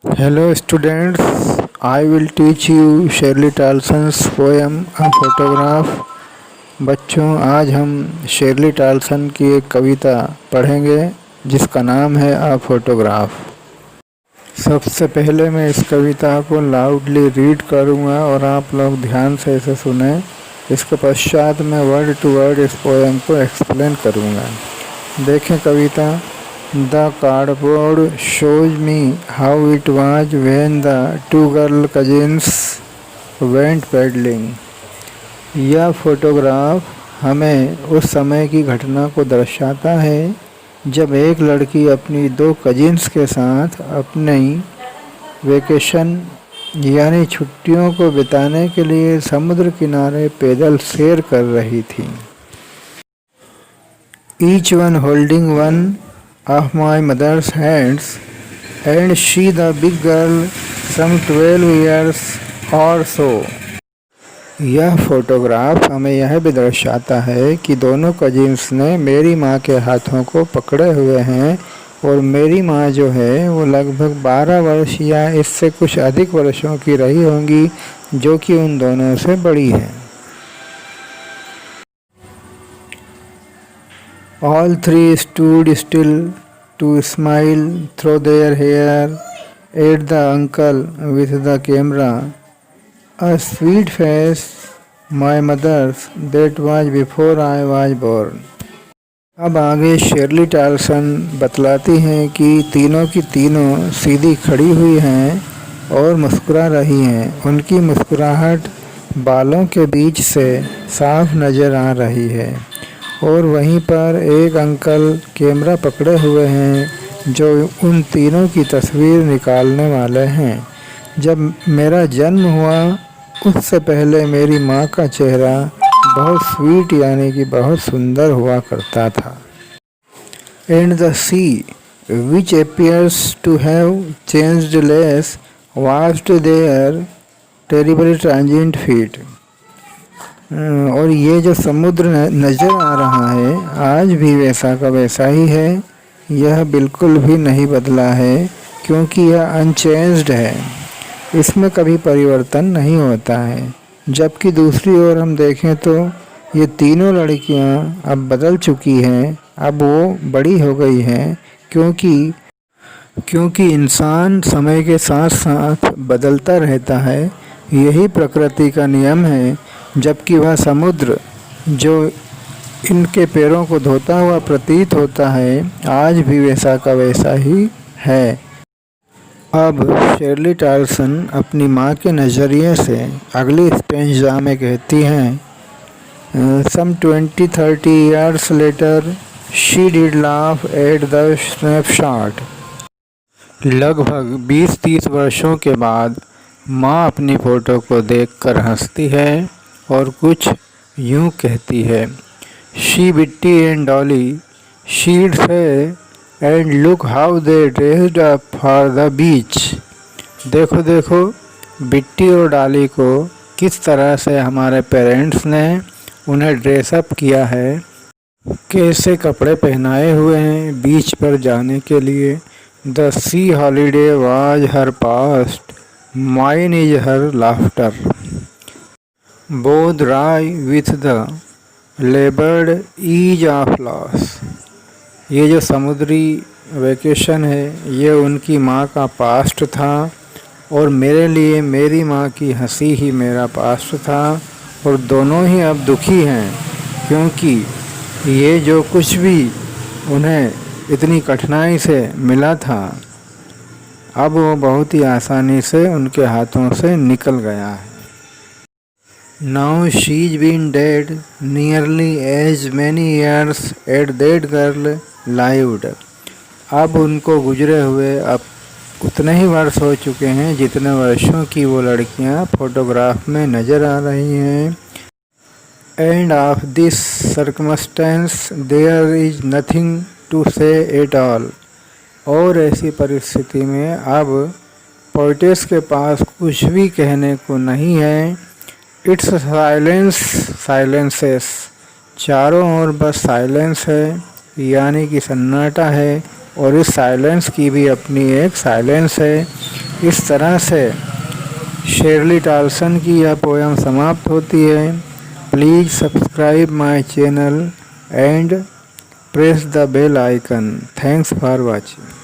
Hello students, I will teach you Shirley Talson's poem A Photograph। बच्चों, आज हम Shirley टाल्सन की एक कविता पढ़ेंगे जिसका नाम है अ फोटोग्राफ। सबसे पहले मैं इस कविता को लाउडली रीड करूँगा और आप लोग ध्यान से इसे सुने। इसके पश्चात मैं वर्ड टू वर्ड इस पोएम को एक्सप्लेन करूँगा। देखें कविता। The cardboard shows me how it was when the two girl cousins went paddling। यह फोटोग्राफ हमें उस समय की घटना को दर्शाता है जब एक लड़की अपनी दो कजिन्स के साथ अपनी वेकेशन यानी छुट्टियों को बिताने के लिए समुद्र किनारे पैदल सैर कर रही थी। Each one holding one of my mother's hands, and she the big girl, some 12 years or so। यह फोटोग्राफ हमें यह भी दर्शाता है कि दोनों कजिन्स ने मेरी माँ के हाथों को पकड़े हुए हैं और मेरी माँ जो है वो लगभग 12 वर्ष या इससे कुछ अधिक वर्षों की रही होंगी, जो कि उन दोनों से बड़ी है। All three stood still to smile through their hair at the uncle with the camera, a sweet face, my mother's, that was before I was born। अब आगे शेरली टाल्सन बतलाती हैं कि तीनों की तीनों सीधी खड़ी हुई हैं और मुस्कुरा रही हैं। उनकी मुस्कुराहट बालों के बीच से साफ नज़र आ रही है और वहीं पर एक अंकल कैमरा पकड़े हुए हैं जो उन तीनों की तस्वीर निकालने वाले हैं। जब मेरा जन्म हुआ उससे पहले मेरी माँ का चेहरा बहुत स्वीट यानी कि बहुत सुंदर हुआ करता था। And the sea which appears to have changed less washed their terribly transient feet। और ये जो समुद्र नज़र आ रहा है आज भी वैसा का वैसा ही है, यह बिल्कुल भी नहीं बदला है क्योंकि यह अनचेंज्ड है, इसमें कभी परिवर्तन नहीं होता है। जबकि दूसरी ओर हम देखें तो ये तीनों लड़कियां अब बदल चुकी हैं, अब वो बड़ी हो गई हैं क्योंकि इंसान समय के साथ साथ बदलता रहता है, यही प्रकृति का नियम है। जबकि वह समुद्र जो इनके पैरों को धोता हुआ प्रतीत होता है आज भी वैसा का वैसा ही है। अब शेरली टाल्सन अपनी माँ के नज़रिए से अगली स्टेंजा में कहती हैं, सम 20-30 years later she did laugh at the snapshot। लगभग 20-30 वर्षों के बाद माँ अपनी फ़ोटो को देखकर हंसती है और कुछ यूँ कहती है, she Bitti and Dolly she'd say and look how they dressed up for the beach. देखो देखो बिट्टी और डॉली को किस तरह से हमारे पेरेंट्स ने उन्हें ड्रेसअप किया है, कैसे कपड़े पहनाए हुए हैं बीच पर जाने के लिए। The sea holiday was her past, mine is her laughter, both wry with the laboured ease of loss. ये जो समुद्री वेकेशन है ये उनकी माँ का पास्ट था और मेरे लिए मेरी माँ की हंसी ही मेरा पास्ट था, और दोनों ही अब दुखी हैं क्योंकि ये जो कुछ भी उन्हें इतनी कठिनाई से मिला था अब वो बहुत ही आसानी से उनके हाथों से निकल गया है। Now she's been dead nearly as many years as that girl lived। अब उनको गुजरे हुए अब उतने ही वर्ष हो चुके हैं जितने वर्षों की वो लड़कियां फोटोग्राफ में नज़र आ रही हैं। And of this circumstance there is nothing to say at all. और ऐसी परिस्थिति में अब पोइटेस के पास कुछ भी कहने को नहीं है। इट्स साइलेंस साइलेंसेस, चारों ओर बस साइलेंस है यानी कि सन्नाटा है, और इस साइलेंस की भी अपनी एक साइलेंस है। इस तरह से शेरली टालसन की यह पोयम समाप्त होती है। Please subscribe my channel and press the bell icon. Thanks for watching.